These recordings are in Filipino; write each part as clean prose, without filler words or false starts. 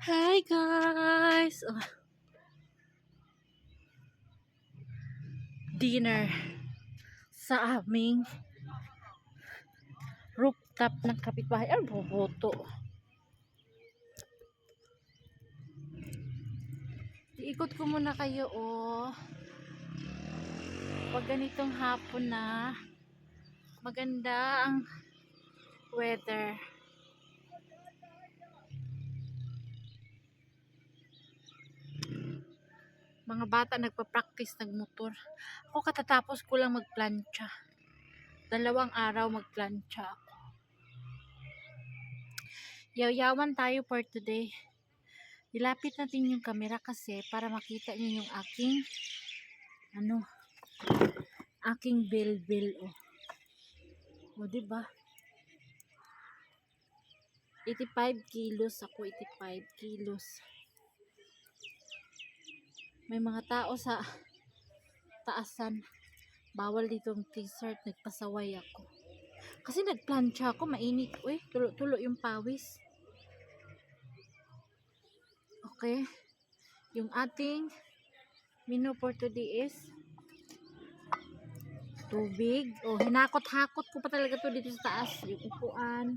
Hi guys! Dinner sa aming rooftop ng kapitbahay. Ay, boboto. Iikot ko muna kayo, Pag ganitong hapon na, maganda ang weather. Mga bata nagpa-practice ng motor. Ako katatapos ko lang magplancha. 2 araw magplancha ako. Yaw-yawan tayo for today. Ilapit natin yung camera kasi para makita niyo yung aking bilbil, O, diba? 85 kilos ako, 85 kilos. May mga tao sa taasan. Bawal dito ang t-shirt, nagpasaway ako. Kasi nagplancha ako, mainit. Uy, tulo-tulo yung pawis. Okay. Yung ating menu for today is tubig. Hinakot-hakot ko pa talaga to dito sa taas. Yung upuan.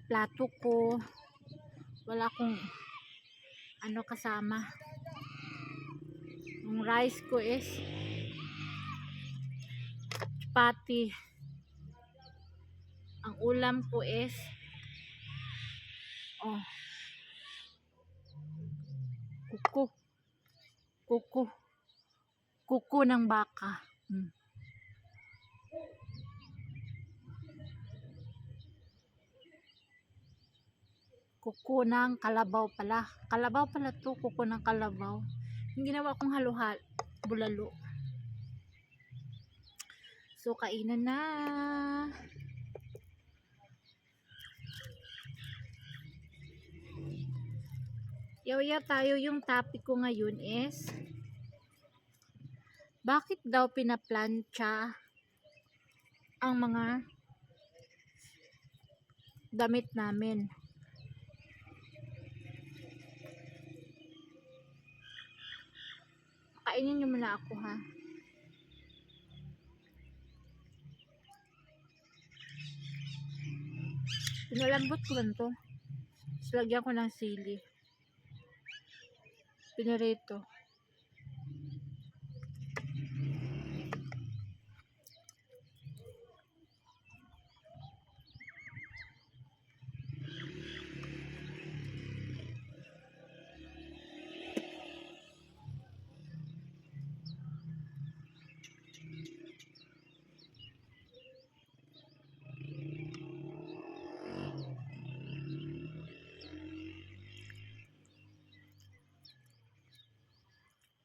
Plato ko. Wala akong kasama. Yung rice ko is chapati. Ang ulam ko is kuko ng baka. Kuko ng kalabaw pala. Kalabaw pala to, kuko ng kalabaw. Yung ginawa kong haluhal, bulalo. So, kainan na. Yaw-yaw tayo. Yung topic ko ngayon is bakit daw pinaplancha ang mga damit namin? Kainin nyo muna ako, ha? Pinalambot ko lang to. Lagyan ko ng sili. Pinirito.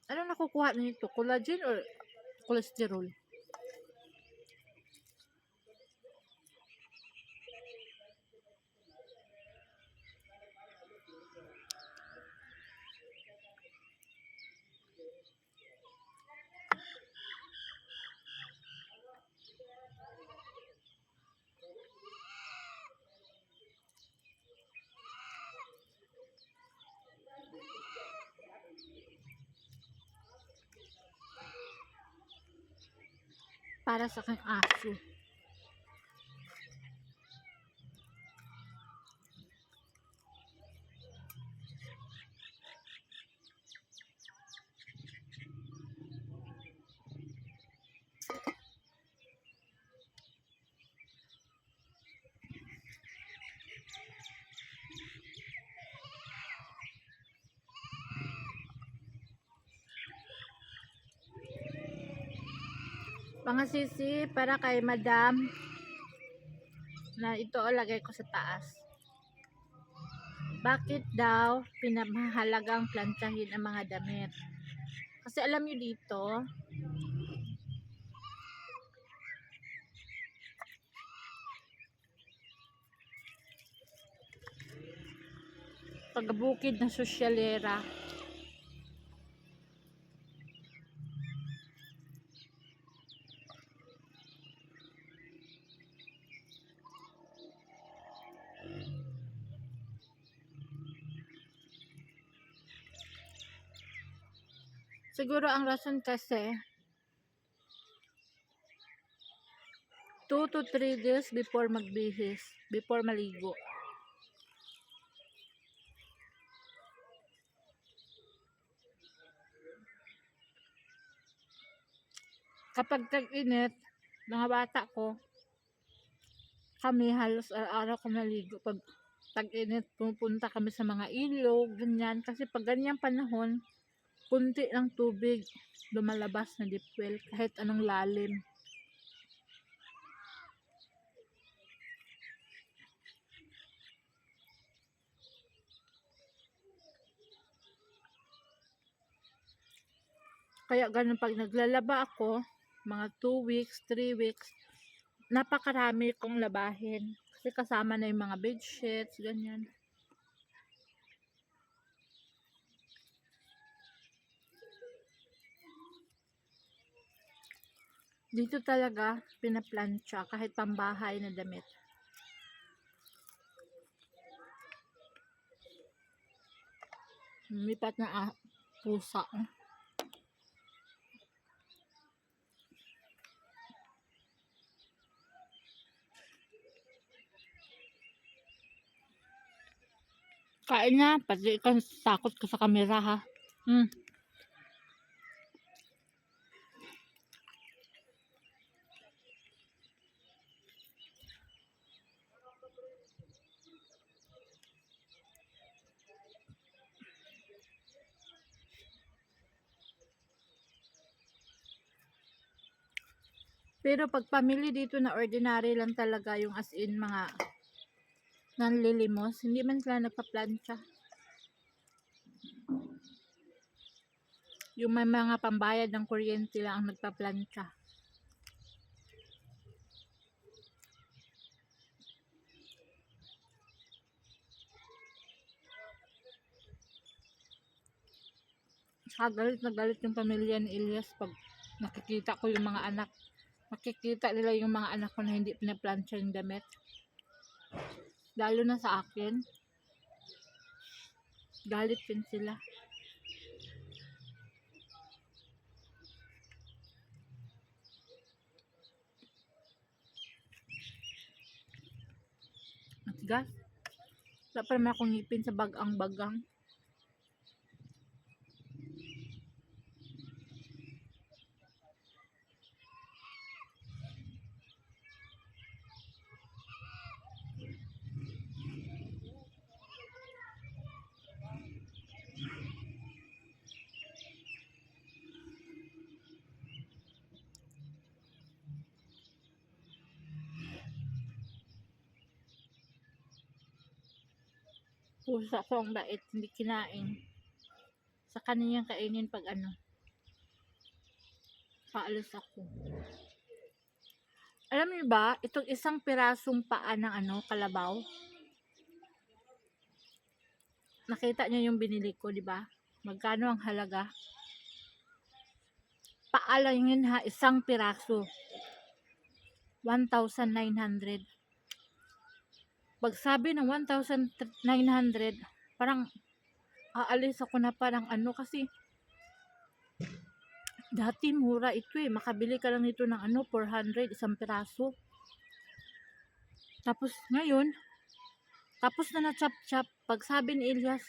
Ano nakukuha nito? Collagen or cholesterol? Para sa aking aso. Mga sisi para kay madam na ito lagay ko sa taas. Bakit daw pinamahalagang plantsahin ang mga damit? Kasi alam nyo dito, pagabukid ng sosyalera, Siguro ang rason kasi 2 to 3 days before magbihis, before maligo. Kapag tag-init, mga bata ko, kami halos araw-araw ko naligo. Pag tag-init, pupunta kami sa mga ilog, ganyan. Kasi pag ganyang panahon, kunti ng tubig lumalabas na deep well, kahit anong lalim. Kaya ganun pag naglalaba ako, mga 2 weeks, 3 weeks, napakarami kong labahin. Kasi kasama na yung mga bedsheets, ganyan. Dito talaga pinaplansya kahit pambahay na damit. Lumipat na pusa. Kain na, pati ikaw takot ka sa kamera ha. Pero pag pamilya dito na ordinary lang talaga, yung as in mga nanlilimos, hindi man sila nagpa-plancha. Yung may mga pambayad ng kuryente lang ang nagpa-plancha. Galit na galit yung pamilya ni Elias pag nakikita ko yung mga anak. Makikita nila yung mga anak ko na hindi pinaplansya yung damit. Lalo na sa akin. Galit din sila. Matigas. Wala pa naman akong ngipin sa bagang-bagang. Pusa ko ang bait, hindi kinain. Sa kaniyang kainin pag paalis ako. Alam niyo ba, itong isang pirasong paa ng kalabaw, nakita niyo yung binili ko, di ba? Magkano ang halaga? Paa lang yun ha, isang piraso. 1,900. Pag sabi ng 1,900, parang aalis ako na parang kasi dati mura ito makabili ka lang nito ng 400 isang piraso. Tapos ngayon, tapos na chop-chop, pag sabi ni Elias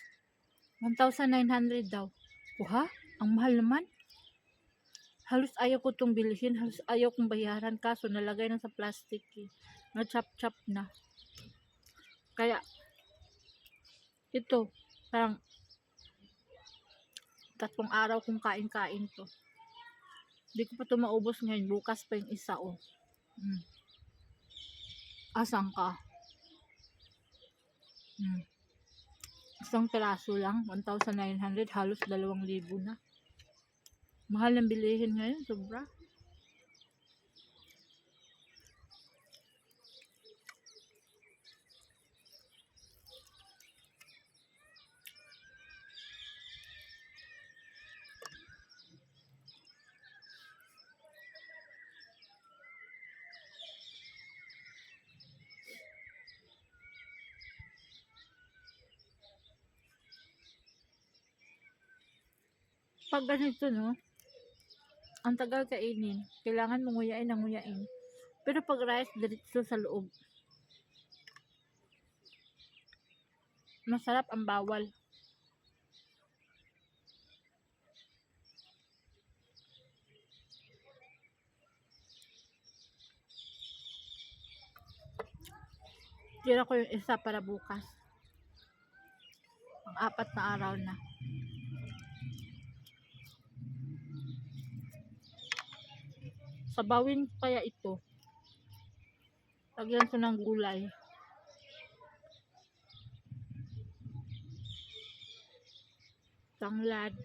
1,900 daw. Kuha, ang mahal naman. Halos ayaw ko itong bilhin, halos ayaw kong bayaran, kaso nalagay na sa plastic na chop-chop na. Kaya ito, parang 3 araw kong kain-kain to. Hindi ko pa ito maubos ngayon, bukas pa yung isa Asan ka? Isang piraso lang, 1,900, halos 2,000 na. Mahal ng bilihin ngayon, sobra. Pag ganito, no, ang tagal kainin. Kailangan mo nguyain ng nguyain. Pero pag rice, diretso sa loob. Masarap ang bawal. Tira ko yung isa para bukas. Ang 4 na araw na. Sabawin ko kaya ito. Lagyan ko ng gulay. Tanglad.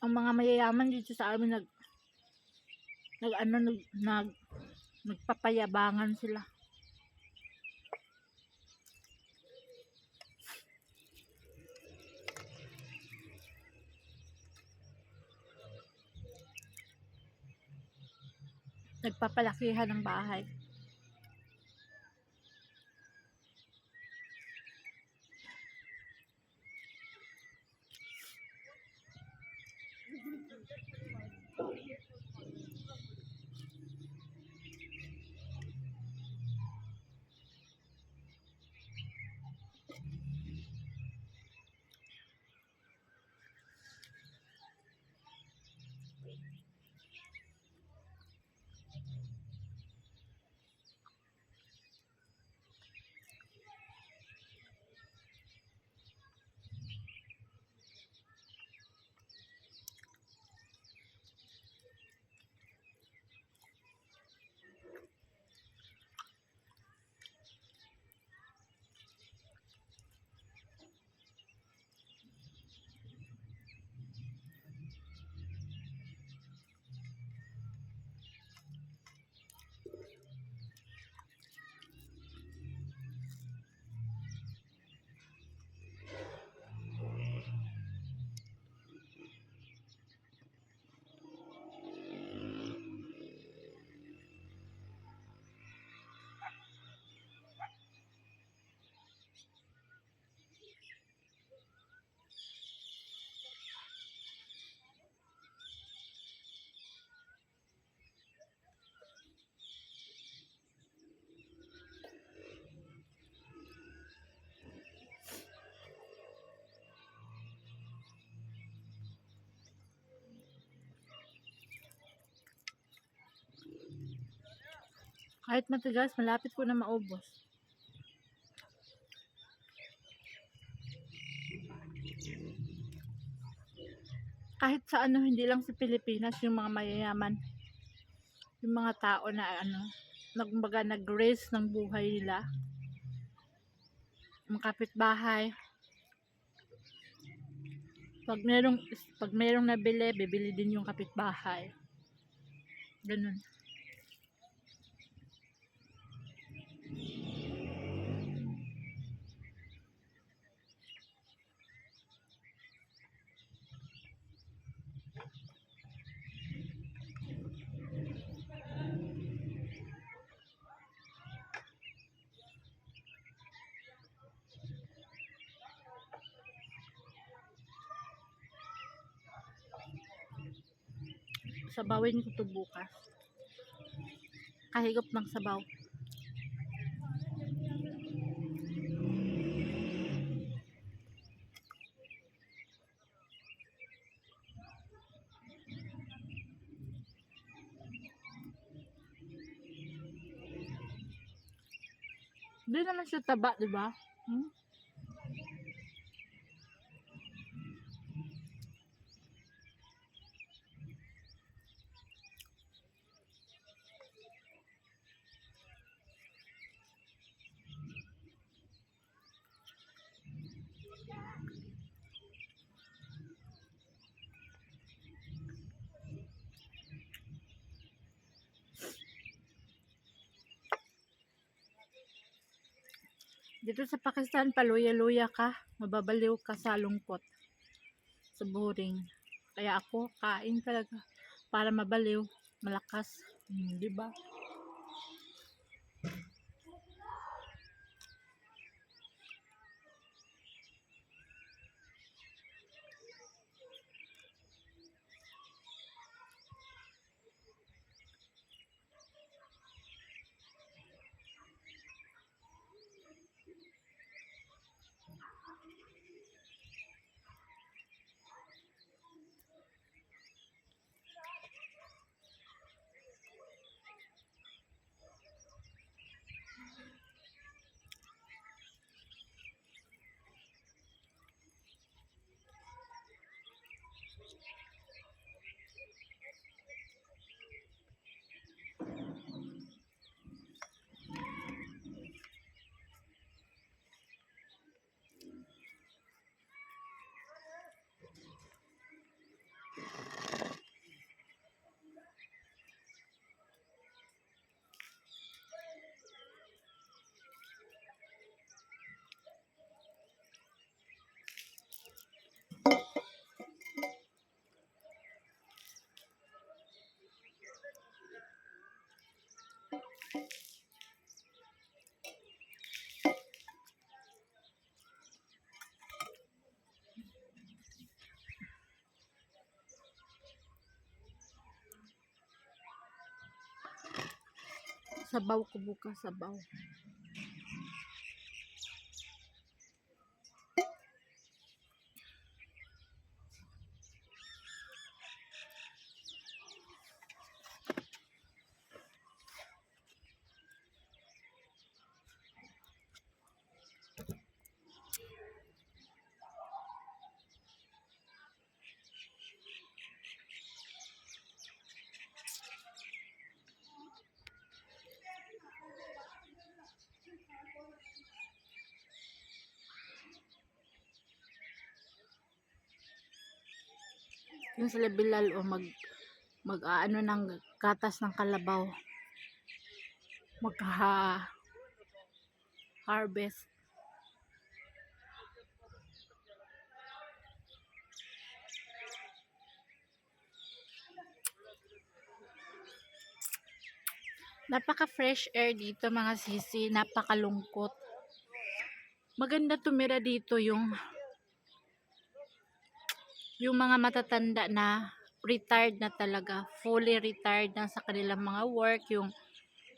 Ang mga mayayaman dito sa amin nagpapayabangan sila. Nagpapalakihan ng bahay. Kahit matigas, malapit ko na maubos. Kahit sa hindi lang sa Pilipinas, yung mga mayayaman, yung mga tao na nag-raise ng buhay nila, mga kapitbahay, pag merong nabili, bibili din yung kapitbahay. Ganun. Sabawin ko to bukas. Kahigop ng sabaw. Hindi naman siya taba, di ba? Hmm? Dito sa Pakistan, paluya-luya ka, mababaliw ka sa lungkot, sa boring. Kaya ako, kain talaga para mabaliw, malakas. Di ba? Sabaw ko bukas, sabaw. Yung sila Bilal o mag-aano ng gatas ng kalabaw, magka-harvest. Napaka fresh air dito mga sisi, napakalungkot. Maganda tumira dito yung mga matatanda na retired na talaga, fully retired na sa kanilang mga work, yung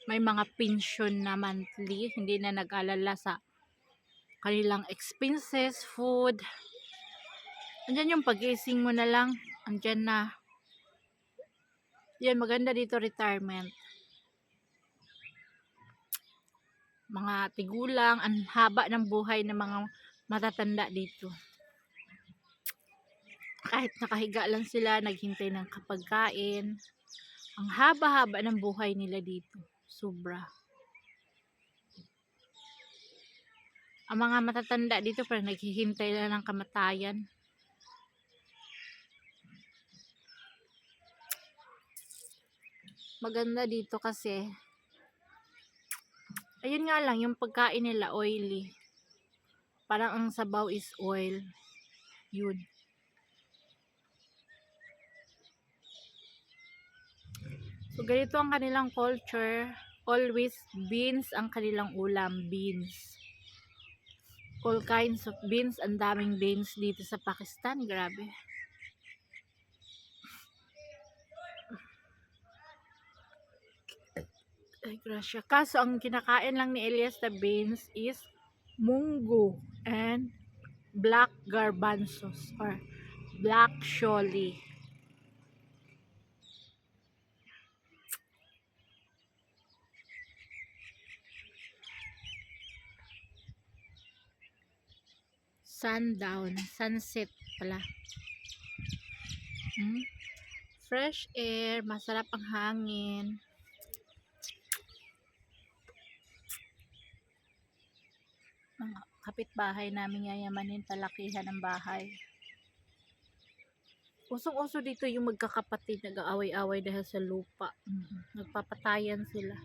may mga pension na monthly, hindi na nag-alala sa kanilang expenses, food. Andyan yung pag-ising mo na lang, andyan na. Yan, maganda dito retirement. Mga tigulang, ang haba ng buhay ng mga matatanda dito. Kahit nakahiga lang sila, naghintay ng kapagkain. Ang haba-haba ng buhay nila dito. Sobra. Ang mga matatanda dito parang naghihintay na ng kamatayan. Maganda dito kasi ayun nga lang, yung pagkain nila oily. Parang ang sabaw is oil. Yun. So, ganito ang kanilang culture. Always beans ang kanilang ulam. Beans. All kinds of beans. Ang daming beans dito sa Pakistan. Grabe. Ay, grasya. Kaso, ang kinakain lang ni Elias na beans is munggo and black garbanzos or black sholi. Sundown, sunset pala. Fresh air, masarap ang hangin. Mga kapitbahay namin yayamanin, palakihan ng bahay. Usong-uso dito yung magkakapatid, nag-aaway-away dahil sa lupa. Nagpapatayan sila.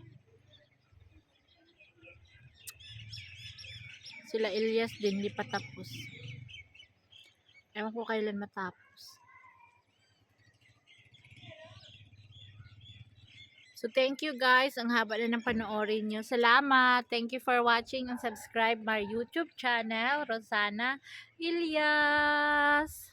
Sila Elias din, di pa tapos. Ewan ko kailan matapos. So, thank you guys. Ang haba na ng panoorin nyo. Salamat. Thank you for watching and subscribe my YouTube channel, Rosana Elias.